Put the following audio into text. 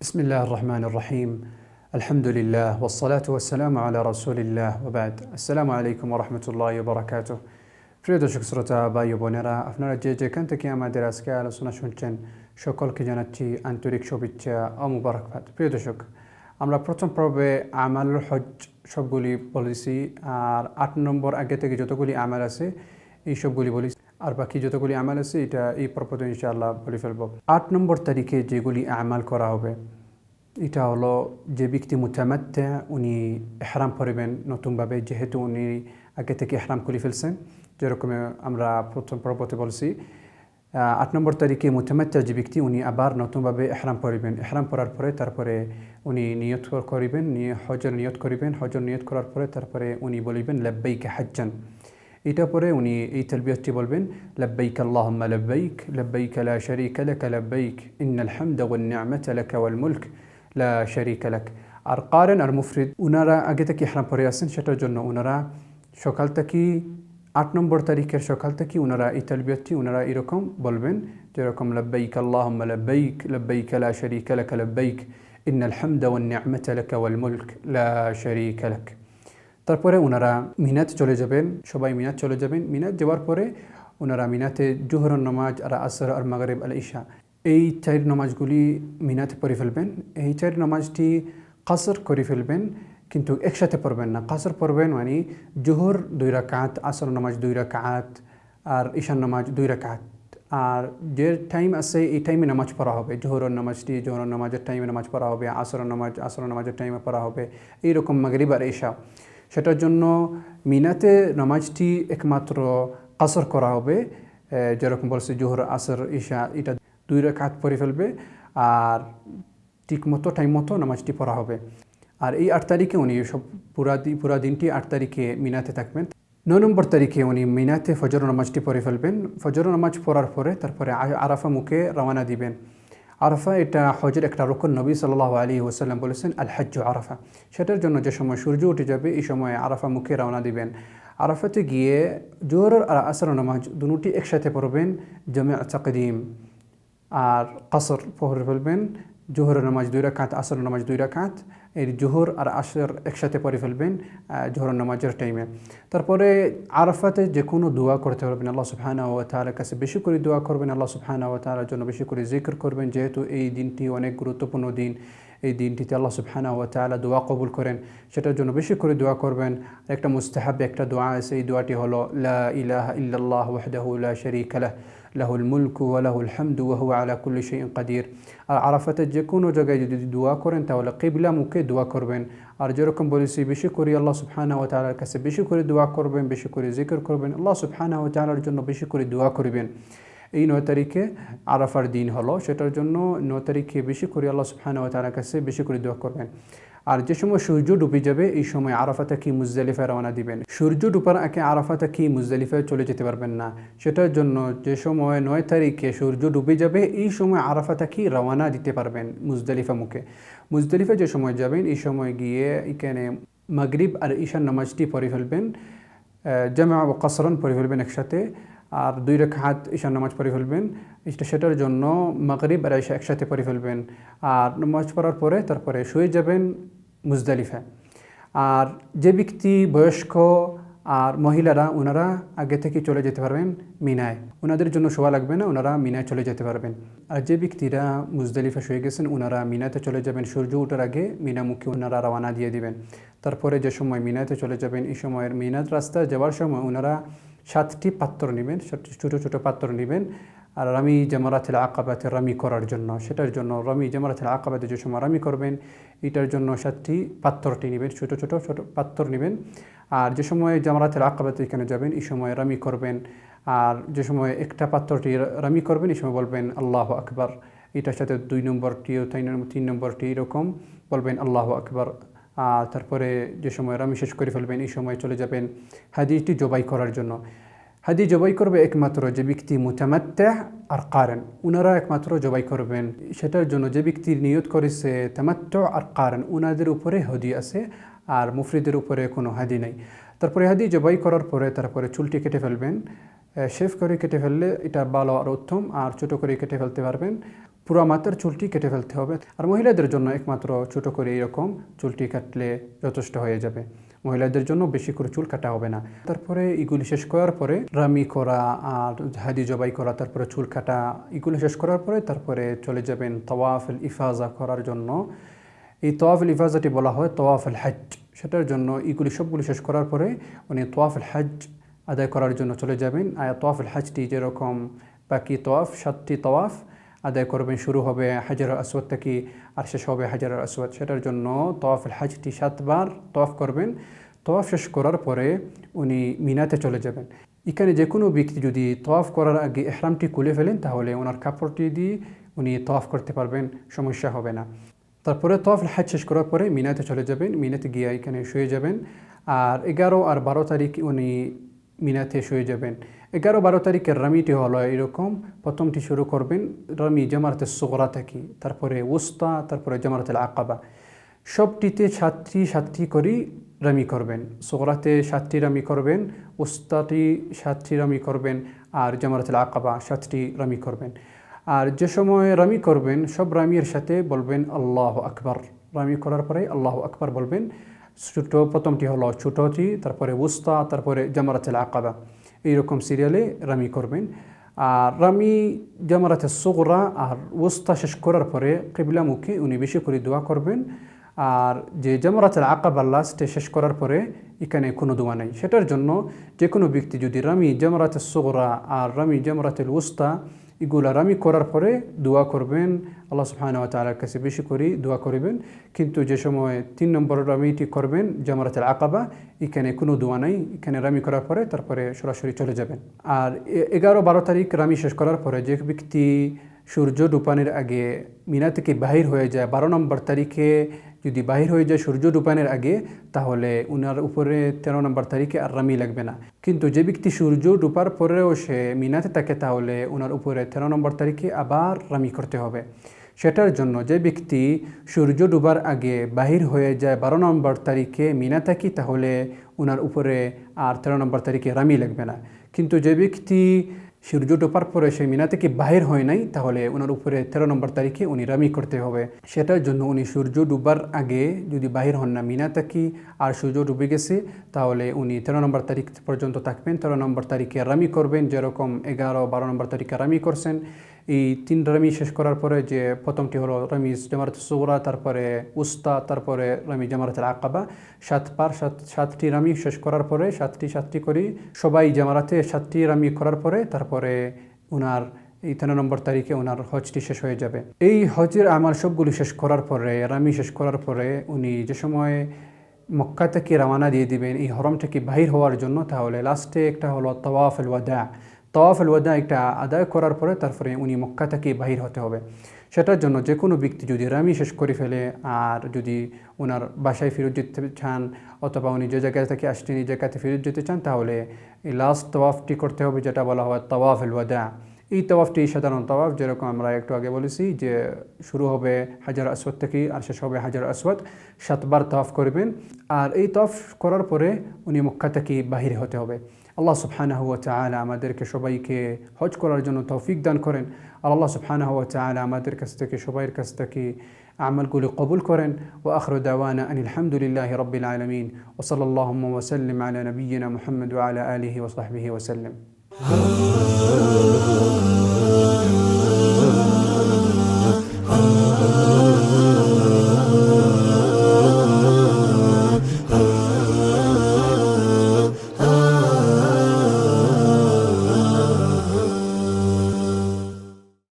بسم الله الرحمن الرحيم الحمد لله والصلاة والسلام على رسول الله وبعد السلام عليكم ورحمة الله وبركاته প্রিয় দর্শক শ্রোতা ভাই ও বোনেরা, আপনারা যে যেখান থেকে আমাদের আজকে আলোচনা শুনছেন সকলকে জানাচ্ছি আন্তরিক শুভেচ্ছা ও মুবারকবাদ। প্রিয় দর্শক, আমরা প্রথম পর্বে আমালুল হজ সবগুলি বলেছি, আর 8 নম্বর আগে থেকে যতগুলি আমাল আছে এই সবগুলি বলেছি, আর বাকি যতগুলি আমাল আছে এটা এই পর্বতে ইনশাআল্লাহ বলে ফেলব। 8 নম্বর তারিখে যেগুলি আমাল করা হবে এটা হলো, যে ব্যক্তি মুতামাত্তা উনি ইহরাম পরবেন নতুনভাবে, যেহেতু উনি আগে থেকে ইহরাম করে ফেলছেন। যেরকম আমরা প্রথম পর্বতে বলছি, 8 নম্বর তারিখে মুতামাত্তা যে ব্যক্তি উনি আবার নতুনভাবে ইহরাম পরবেন। ইহরাম পরার পরে তারপরে উনি নিয়ত করিবেন, হজের নিয়ত করিবেন। হজের নিয়ত করার পরে তারপরে উনি বলিবেন লাব্বাইক হাজ্জান। এটা পরে উনি এই তালবিয়াতটি বলবেন, লাব্বাইক আল্লাহুম্মা লাব্বাইক লাব্বাইক লা শারীকা লাক লাব্বাইক ইন্নাল হামদা ওয়ান নি'মাতা লাকা ওয়াল মুলক লা শারীকা লাক। আর কারিন আর মুফরিদ উনারা আগে থেকে ইহরাম পরে আছেন, সেটার জন্য উনারা সকাল থেকে 8 নম্বর তারিখের সকাল থেকে উনারা এই তালবিয়াতটি উনারা এরকম বলবেন, যেরকম লাব্বাইক আল্লাহুম্মা লাব্বাইক লাব্বাইক লা শারীকা লাক লাব্বাইক ইন্নাল হামদা ওয়ান নি'মাতা লাকা ওয়াল মুলক লা শারীকা লাক। তারপরে ওনারা মিনাত চলে যাবেন, সবাই মিনাত চলে যাবেন। মিনাত যাওয়ার পরে ওনারা মিনাতে জোহরের নামাজ আর আসর আর মাগরিব আর ইশা এই 4 নামাজগুলি মিনাতে পড়ে ফেলবেন। এই 4 নামাজটি কাসর করে ফেলবেন, কিন্তু একসাথে পড়বেন না। কাসর পড়বেন মানে জোহর 2 রাকাত, আসর নামাজ 2 রাকাত আর ঈশার নামাজ 2 রাকাত। আর যে টাইম আছে এই টাইমে নামাজ পড়া হবে। জোহরের নামাজটি জোহরের নামাজের টাইমে নামাজ পড়া হবে, আসরের নামাজ আসরের নামাজের টাইমে পড়া হবে, এইরকম মাগরিব আর ঈশা। সেটার জন্য মিনাতে নামাজটি একমাত্র কাসর করা হবে, যেরকম বলছে জোহর আসর ঈশা এটা 2 রাকাত পড়ে ফেলবে, আর ঠিক মতো টাইম মতো নামাজটি পড়া হবে। আর এই 8 তারিখে উনি সব পুরা দিনটি 8 তারিখে মিনাতে থাকবেন। 9 নম্বর তারিখে উনি মিনাতে ফজর নামাজটি পড়ে ফেলবেন। ফজর নামাজ পড়ার পরে তারপরে আরাফা মুখে রওনা দিবেন। আরাফা এটা হজের একটা রুকন। নবী সাল্লাল্লাহু আলাইহি ওয়াসাল্লাম বলেছেন আল হজ্জু আরাফা। সেটার জন্য যে সময় সূর্য উঠে যাবে এই সময় আরাফা মুখে রওনা দিবেন। আরাফাতে গিয়ে জোহর আর আসর নামাজ দুটি একসাথে পড়বেন জামে তাকদিম, আর কাসর পড়ে ফেলবেন। জোহরের নামাজ 2 রাকাত, আসর নামাজ 2 রাকাত, এই জোহর আর আসর একসাথে পড়ে ফেলবেন জোহরের নামাজের টাইমে। তারপরে আরাফাতে যে কোনো দোয়া করতে পারবেন, আল্লাহ সুবহানাহু ওয়া তাআলার কাছে বেশি করে দোয়া করবেন, আল্লাহ সুবহানাহু ওয়া তাআলার জন্য বেশি করে জিকির করবেন, যেহেতু এই দিনটি অনেক গুরুত্বপূর্ণ দিন। এই দিনটিতে আল্লাহ সুবহানাহু ওয়া তাআলা দোয়া কবুল করেন, সেটার জন্য বেশি করে দোয়া করবেন। একটা মুস্তাহাব একটা দোয়া আছে, এই দোয়াটি হলো লা ইলাহা ইল্লাল্লাহ ওয়াহদাহু লা শারীকা লাহ লাহুল মুলকু ওয়া লাহুল হামদু ওয়া হুয়া আলা কুল্লি শাইইন কাদির। আর আরাফাতে যে কোনো জায়গায় যদি দোয়া করেন তাহলে কিবলা মুখে দোয়া করবেন। আর যেরকম বলেছি বেশি করে আল্লাহ সুবহানাহু ওয়া তাআলার কাছে বেশি করে দোয়া করবেন, বেশি করে জিকির করবেন, আল্লাহ সুবহানাহু ওয়া তাআলার জন্য বেশি করে দোয়া করবেন। এই 9 তারিখে আরাফার দিন হলো, সেটার জন্য 9 তারিখে বেশি করে আল্লাহ সুবহানাহু ওয়া তাআলার কাছে বেশি করে দোয়া করবেন। আর যে সময় সূর্য ডুবে যাবে এই সময় আরাফা থেকে মুজদালিফায় রওনা দিবেন। সূর্য ডুবার আগে আরাফা থেকে মুজদালিফায় চলে যেতে পারবেন না। সেটার জন্য যে সময় 9 তারিখে সূর্য ডুবে যাবে এই সময় আরাফা থেকে রওনা দিতে পারবেন মুজদালিফা মুখে। মুজদালিফা যে সময় যাবেন এই সময় গিয়ে এখানে মাগরিব আর ঈশার নামাজটি পড়ে ফেলবেন, জামা ও কাসরান পড়ে ফেলবেন একসাথে, আর 2 রাকাত ঈশার নামাজ পড়ে ফেলবেন। সেটার জন্য মাগরিব আর ঈশা একসাথে পড়ে ফেলবেন। আর নামাজ পড়ার পরে তারপরে শুয়ে যাবেন মুজদালিফা। আর যে ব্যক্তি বয়স্ক আর মহিলারা ওনারা আগে থেকে চলে যেতে পারবেন মিনায়, ওনাদের জন্য শোয়া লাগবে না, ওনারা মিনায় চলে যেতে পারবেন। আর যে ব্যক্তিরা মুজদালিফা শুয়ে গেছেন ওনারা মিনাতে চলে যাবেন, সূর্য ওঠার আগে মিনামুখী ওনারা রওনা দিয়ে দিবেন। তারপরে যে সময় মিনাতে চলে যাবেন এই সময়ের মিনাত রাস্তায় যাওয়ার সময় ওনারা 7টি পাত্র নেবেন, ছোটো ছোটো পাত্র নেবেন। আর রামি জামারাতুল আকাবাতে রামি করার জন্য, সেটার জন্য রামি জামারাতুল আকাবাতে যে সময় রামি করবেন এটার জন্য 7টি পাত্রটি নেবেন, ছোটো ছোটো পাত্র নেবেন। আর যে সময় জামারাতুল আকাবাতে এখানে যাবেন এই সময় রামি করবেন। আর যে সময় একটা পাত্রটি রামি করবেন এই সময় বলবেন আল্লাহু আকবার। এটার সাথে 2 নম্বরটিও 3 নম্বরটি এরকম বলবেন আল্লাহু আকবার। আর তারপরে যে সময় রামি শেষ করে ফেলবেন এই সময় চলে যাবেন হাদিটি জবাই করার জন্য। হাদি জবাই করবে একমাত্র যে ব্যক্তি মুতামাত্তা আর কারিন, ওনারা একমাত্র জবাই করবেন। সেটার জন্য যে ব্যক্তি নিয়ত করেছে তামাত্তু আর কারিন ওনাদের উপরে হাদি আছে, আর মুফরিদের উপরে কোনো হাদি নাই। তারপরে হাদি জবাই করার পরে তারপরে চুলটি কেটে ফেলবেন, শেভ করে কেটে ফেললে এটা ভালো আর উত্তম, আর ছোটো করে কেটে ফেলতে পারবেন। পুরো মাথার চুলটি কেটে ফেলতে হবে। আর মহিলাদের জন্য একমাত্র ছোটো করে এরকম চুলটি কাটলে যথেষ্ট হয়ে যাবে, মহিলাদের জন্য বেশি করে চুল কাটা হবে না। তারপরে এগুলি শেষ করার পরে রামি করা আর হাদি জবাই করা, তারপরে চুল কাটা, এগুলি শেষ করার পরে তারপরে চলে যাবেন তাওয়াফুল ইফাজা করার জন্য। এই তাওয়াফুল ইফাজাটি বলা হয় তাওয়াফুল হজ। সেটার জন্য এগুলি সবগুলি শেষ করার পরে উনি তাওয়াফুল হজ আদায় করার জন্য চলে যাবেন। আর তাওয়াফুল হজটি যেরকম বাকি তাওয়াফ 7টি তাওয়াফ আদায় করবেন, শুরু হবে হাজার আসওয়াদ থেকে আর শেষ হবে হাজার আসওয়াদ। সেটার জন্য তাওয়াফুল হজটি 7বার তাওয়াফ করবেন। তাওয়াফ শেষ করার পরে উনি মিনাতে চলে যাবেন। এখানে যে কোনো ব্যক্তি যদি তাওয়াফ করার আগে ইহরামটি খুলে ফেলেন তাহলে ওনার কাপড়টি দিয়ে উনি তাওয়াফ করতে পারবেন, সমস্যা হবে না। তারপরে তাওয়াফুল হজ শেষ করার পরে মিনাতে চলে যাবেন, মিনাতে গিয়ে এখানে শুয়ে যাবেন। আর 11 আর 12 তারিখ উনি মিনাতে শুয়ে যাবেন। 11-12 তারিখের রামিটি হলো এরকম, প্রথমটি শুরু করবেন রামি জামারাতে সুগরা থেকে, তারপরে উস্তা, তারপরে জামারাতুল আকাবা। সবটিতে 7টি করে রামি করবেন। সুগরাতে 7টি রামি করবেন, উস্তাটি 7টি রামি করবেন, আর জামারাতুল আকাবা 7টি রামি করবেন। আর যে সময় রামি করবেন সব রামির সাথে বলবেন আল্লাহু আকবার। রামি করার পরে আল্লাহু আকবার বলবেন। প্রথমটি হলো ছোটোটি, তারপরে উস্তা, তারপরে জামারাতুল আকাবা, এইরকম সিরিয়ালে রামি করবেন। আর রামি জামারাতে সুগরা আর উস্তা শেষ করার পরে কিবলামুখী উনি বেশি করে দোয়া করবেন। আর যে জামারাতুল আকাবা লাস্টে শেষ করার পরে এখানে কোনো দোয়া নেই। সেটার জন্য যে কোনো ব্যক্তি যদি রামি জামারাতে সুগরা আর রামি জামারাতুল উস্তা এগুলা রামি করার পরে দোয়া করবেন, আল্লাহ সুবহানাহু ওয়া তাআলার কাছে বেশি করে দোয়া করবেন। কিন্তু যে সময় 3 নম্বর রামিটি করবেন জামারাতুল আকাবা, এখানে কোনো দোয়া নাই, এখানে রামি করার পরে তারপরে সরাসরি চলে যাবেন। আর 11-12 তারিখ রামি শেষ করার পরে যে ব্যক্তি সূর্য ডুবানের আগে মিনা থেকে বাহির হয়ে যায়, 12 নম্বর তারিখে যদি বাহির হয়ে যায় সূর্য ডুবানের আগে, তাহলে উনার উপরে 13 নম্বর তারিখে আর রামি লাগবে না। কিন্তু যে ব্যক্তি সূর্য ডুবার পরেও সে মিনাতে থাকে তাহলে উনার উপরে 13 নম্বর তারিখে আবার রামি করতে হবে। সেটার জন্য যে ব্যক্তি সূর্য ডুবার আগে বাহির হয়ে যায় 12 নম্বর তারিখে মিনা থাকি, তাহলে উনার উপরে আর 13 নম্বর তারিখে রামি লাগবে না। কিন্তু যে ব্যক্তি সূর্য ডোবার পরে সে মিনা থেকে বাহির হয় নাই, তাহলে ওনার উপরে 13 নম্বর তারিখে উনি রামি করতে হবে। সেটার জন্য উনি সূর্য ডুবার আগে যদি বাহির হন না মিনা থেকে আর সূর্য ডুবে গেছে, তাহলে উনি 13 নম্বর তারিখ পর্যন্ত থাকবেন। 13 নম্বর তারিখে রামি করবেন, যেরকম 11-12 নম্বর তারিখে রামি করছেন। এই 3 রামি শেষ করার পরে যে প্রথমটি হলো রামি জামারাতুস সুগরা, তারপরে উস্তা, তারপরে রামি জামারাতুল আকাবা, 7টি রামি শেষ করার পরে 7টি করে সবাই জামারাতে 7টি রামি করার পরে তারপরে উনার এই 13 নম্বর তারিখে ওনার হজটি শেষ হয়ে যাবে। এই হজের আমার সবগুলি শেষ করার পরে রামি শেষ করার পরে উনি যে সময় মক্কা থেকে রওনা দিয়ে দিবেন এই হরম থেকে বাহির হওয়ার জন্য, তাহলে লাস্টে একটা হলো তাওয়াফুল ওয়াদা। তাওয়াফুল ওয়াদা একটা আদায় করার পরে তারপরে উনি মক্কা থেকে বাহির হতে হবে। সেটার জন্য যে কোনো ব্যক্তি যদি রামি শেষ করে ফেলে আর যদি ওনার বাসায় ফেরত যেতে চান অথবা উনি যে জায়গা থেকে আসছেন এই জায়গাতে ফেরত যেতে চান, তাহলে এই লাস্ট তাওয়াফটি করতে হবে, যেটা বলা হয় তাওয়াফুল ওয়াদা। এই তাওয়াফটি সাধারণ তাওয়াফ, যেরকম আমরা একটু আগে বলেছি যে শুরু হবে হাজার আসওয়াদ থেকে আর শেষ হবে হাজার আসওয়াদ। 7বার তাওয়াফ করবেন। আর এই তাওয়াফ করার পরে উনি মক্কা থেকে বাহির হতে হবে। আল্লাহ সুবহানাহু ওয়া তাআলা আমাদেরকে সবাইকে হজ করার জন্য তৌফিক দান করেন। আর আল্লাহ সুবহানাহু ওয়া তাআলা আমাদের কাছ থেকে সবাইয়ের কাছ থেকে আমলগুলো কবুল করেন। ওয়া আখিরু দাওয়ানা আনিল হামদুলিল্লাহি রাব্বিল আলামিন ওয়া সাল্লাল্লাহু ওয়া সাল্লিম আলা নাবিয়্যিনা মুহাম্মদ ওয়া আলা আলিহি ওয়া সাহবিহি ওয়া সাল্লাম।